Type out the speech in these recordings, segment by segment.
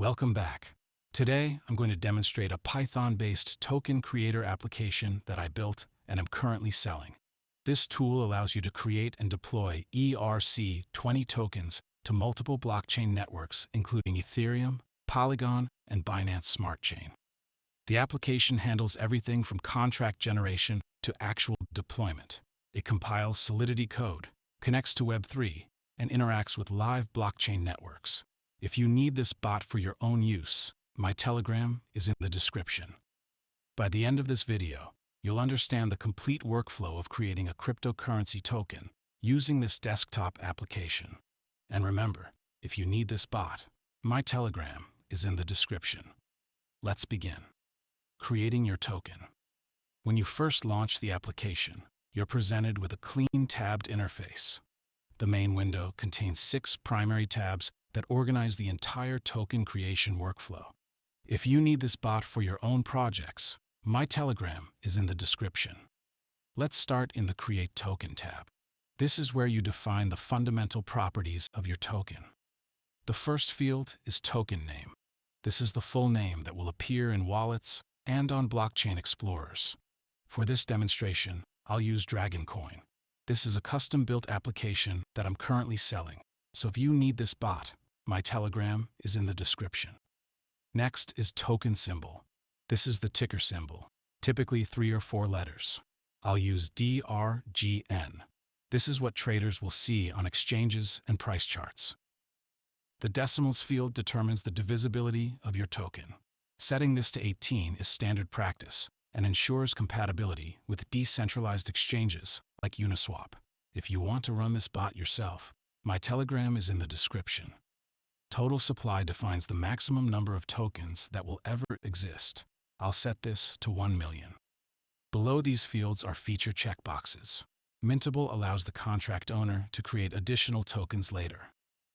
Welcome back. Today, I'm going to demonstrate a Python-based token creator application that I built and am currently selling. This tool allows you to create and deploy ERC-20 tokens to multiple blockchain networks, including Ethereum, Polygon, and Binance Smart Chain. The application handles everything from contract generation to actual deployment. It compiles Solidity code, connects to Web3, and interacts with live blockchain networks. If you need this bot for your own use, my Telegram is in the description. By the end of this video, you'll understand the complete workflow of creating a cryptocurrency token using this desktop application. And remember, if you need this bot, my Telegram is in the description. Let's begin. Creating your token. When you first launch the application, you're presented with a clean tabbed interface. The main window contains 6 primary tabs that organize the entire token creation workflow. If you need this bot for your own projects, my Telegram is in the description. Let's start in the Create Token tab. This is where you define the fundamental properties of your token. The first field is token name. This is the full name that will appear in wallets and on blockchain explorers. For this demonstration, I'll use DragonCoin. This is a custom-built application that I'm currently selling, so if you need this bot, my Telegram is in the description. Next is token symbol. This is the ticker symbol, typically 3 or 4 letters. I'll use DRGN. This is what traders will see on exchanges and price charts. The decimals field determines the divisibility of your token. Setting this to 18 is standard practice and ensures compatibility with decentralized exchanges like Uniswap. If you want to run this bot yourself, my Telegram is in the description. Total supply defines the maximum number of tokens that will ever exist. I'll set this to 1 million. Below these fields are feature checkboxes. Mintable allows the contract owner to create additional tokens later.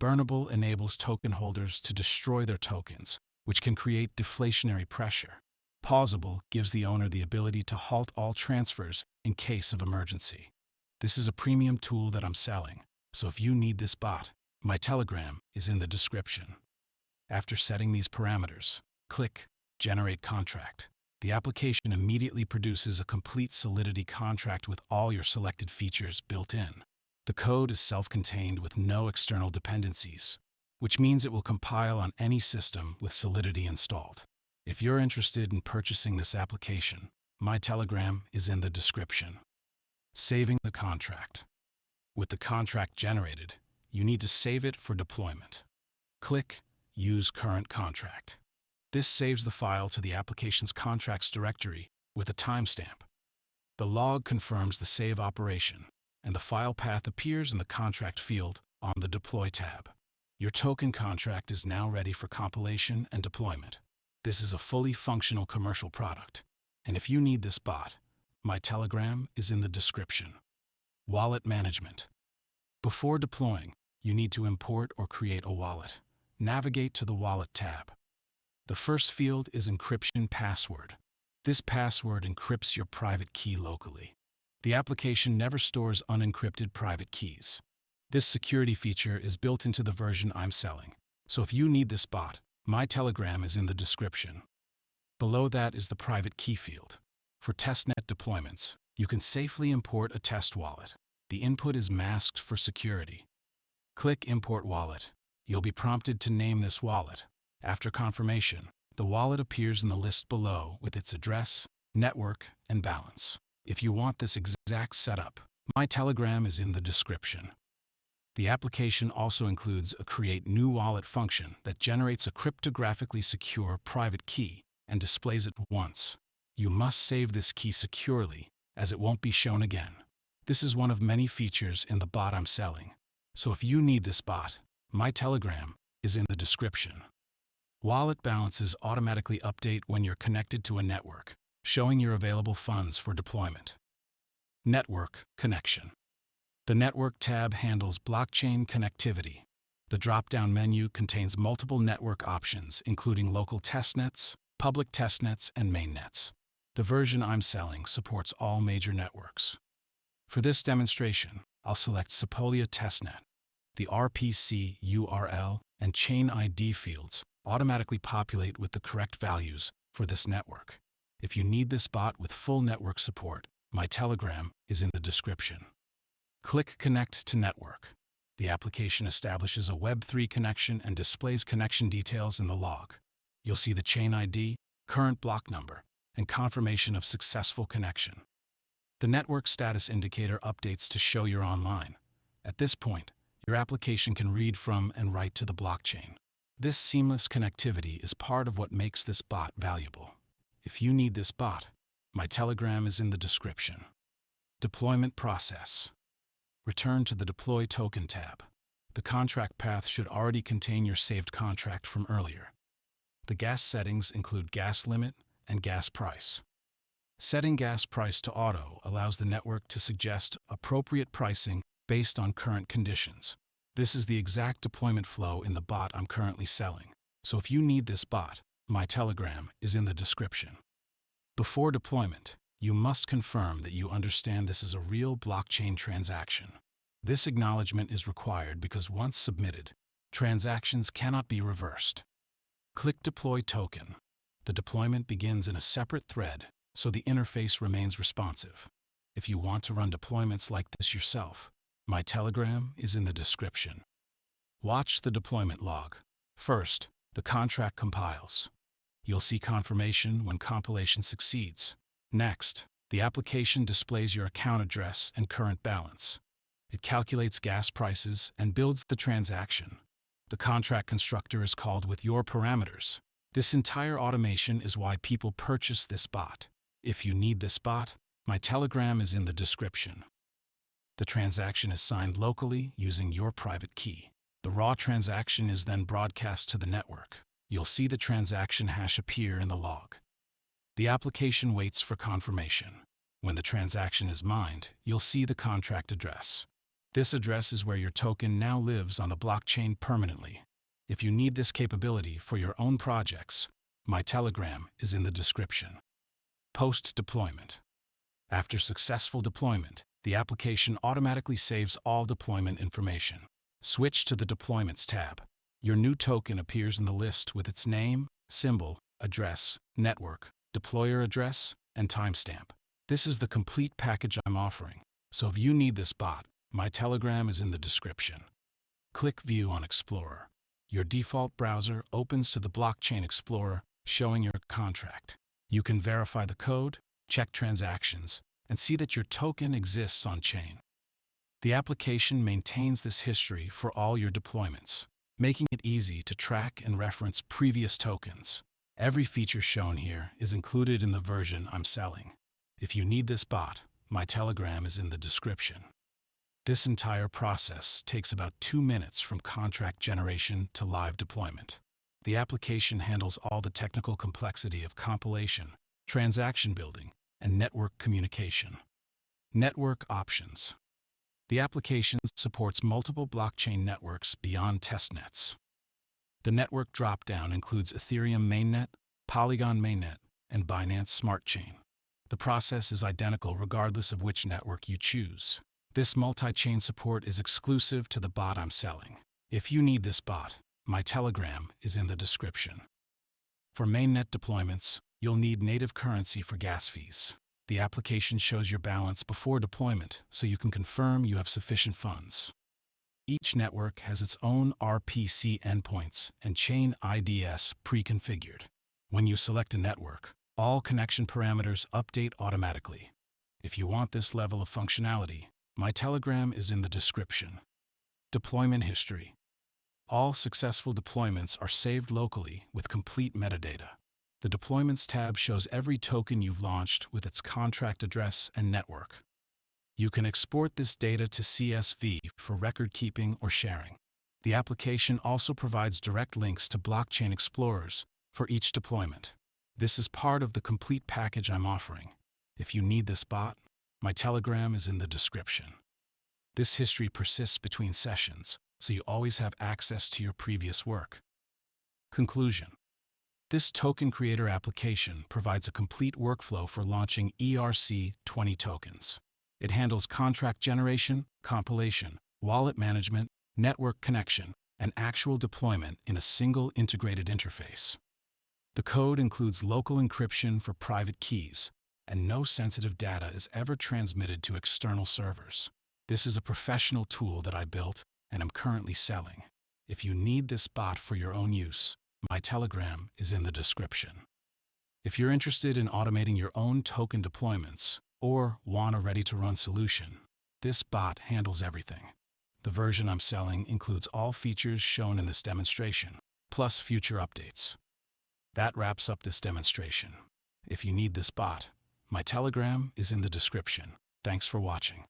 Burnable enables token holders to destroy their tokens, which can create deflationary pressure. Pausable gives the owner the ability to halt all transfers in case of emergency. This is a premium tool that I'm selling, so if you need this bot, my Telegram is in the description. After setting these parameters, click Generate Contract. The application immediately produces a complete Solidity contract with all your selected features built in. The code is self-contained with no external dependencies, which means it will compile on any system with Solidity installed. If you're interested in purchasing this application, my Telegram is in the description. Saving the contract. With the contract generated, you need to save it for deployment. Click Use Current Contract. This saves the file to the application's contracts directory with a timestamp. The log confirms the save operation, and the file path appears in the contract field on the Deploy tab. Your token contract is now ready for compilation and deployment. This is a fully functional commercial product, and if you need this bot, my Telegram is in the description. Wallet management. Before deploying, you need to import or create a wallet. Navigate to the Wallet tab. The first field is Encryption Password. This password encrypts your private key locally. The application never stores unencrypted private keys. This security feature is built into the version I'm selling, so if you need this bot, my Telegram is in the description. Below that is the private key field. For testnet deployments, you can safely import a test wallet. The input is masked for security. Click Import Wallet. You'll be prompted to name this wallet. After confirmation, the wallet appears in the list below with its address, network, and balance. If you want this exact setup, my Telegram is in the description. The application also includes a Create New Wallet function that generates a cryptographically secure private key and displays it once. You must save this key securely, as it won't be shown again. This is one of many features in the bot I'm selling, so if you need this bot, my Telegram is in the description. Wallet balances automatically update when you're connected to a network, showing your available funds for deployment. Network connection. The Network tab handles blockchain connectivity. The drop-down menu contains multiple network options, including local testnets, public testnets, and mainnets. The version I'm selling supports all major networks. For this demonstration, I'll select Sepolia testnet. The RPC URL and chain ID fields automatically populate with the correct values for this network. If you need this bot with full network support, my Telegram is in the description. Click Connect to Network. The application establishes a Web3 connection and displays connection details in the log. You'll see the chain ID, current block number, and confirmation of successful connection. The network status indicator updates to show you're online. At this point, your application can read from and write to the blockchain. This seamless connectivity is part of what makes this bot valuable. If you need this bot, my Telegram is in the description. Deployment process. Return to the Deploy Token tab. The contract path should already contain your saved contract from earlier. The gas settings include gas limit and gas price. Setting gas price to auto allows the network to suggest appropriate pricing based on current conditions. This is the exact deployment flow in the bot I'm currently selling. So if you need this bot, my Telegram is in the description. Before deployment, you must confirm that you understand this is a real blockchain transaction. This acknowledgement is required because once submitted, transactions cannot be reversed. Click Deploy Token. The deployment begins in a separate thread, so the interface remains responsive. If you want to run deployments like this yourself, my Telegram is in the description. Watch the deployment log. First, the contract compiles. You'll see confirmation when compilation succeeds. Next, the application displays your account address and current balance. It calculates gas prices and builds the transaction. The contract constructor is called with your parameters. This entire automation is why people purchase this bot. If you need this bot, my Telegram is in the description. The transaction is signed locally using your private key. The raw transaction is then broadcast to the network. You'll see the transaction hash appear in the log. The application waits for confirmation. When the transaction is mined, you'll see the contract address. This address is where your token now lives on the blockchain permanently. If you need this capability for your own projects, my Telegram is in the description. Post-deployment. After successful deployment, the application automatically saves all deployment information. Switch to the Deployments tab. Your new token appears in the list with its name, symbol, address, network, deployer address, and timestamp. This is the complete package I'm offering, so if you need this bot, my Telegram is in the description. Click View on Explorer. Your default browser opens to the Blockchain Explorer, showing your contract. You can verify the code, check transactions, and see that your token exists on-chain. The application maintains this history for all your deployments, making it easy to track and reference previous tokens. Every feature shown here is included in the version I'm selling. If you need this bot, my Telegram is in the description. This entire process takes about 2 minutes from contract generation to live deployment. The application handles all the technical complexity of compilation, transaction building, and network communication. Network options. The application supports multiple blockchain networks beyond testnets. The network dropdown includes Ethereum mainnet, Polygon mainnet, and Binance Smart Chain. The process is identical regardless of which network you choose. This multi-chain support is exclusive to the bot I'm selling. If you need this bot, my Telegram is in the description. For mainnet deployments, you'll need native currency for gas fees. The application shows your balance before deployment, so you can confirm you have sufficient funds. Each network has its own RPC endpoints and chain IDs pre-configured. When you select a network, all connection parameters update automatically. If you want this level of functionality, my Telegram is in the description. Deployment history. All successful deployments are saved locally with complete metadata. The Deployments tab shows every token you've launched with its contract address and network. You can export this data to CSV for record keeping or sharing. The application also provides direct links to blockchain explorers for each deployment. This is part of the complete package I'm offering. If you need this bot, my Telegram is in the description. This history persists between sessions, so you always have access to your previous work. Conclusion. This token creator application provides a complete workflow for launching ERC-20 tokens. It handles contract generation, compilation, wallet management, network connection, and actual deployment in a single integrated interface. The code includes local encryption for private keys, and no sensitive data is ever transmitted to external servers. This is a professional tool that I built and am currently selling. If you need this bot for your own use, my Telegram is in the description. If you're interested in automating your own token deployments or want a ready-to-run solution, this bot handles everything. The version I'm selling includes all features shown in this demonstration, plus future updates. That wraps up this demonstration. If you need this bot, my Telegram is in the description. Thanks for watching.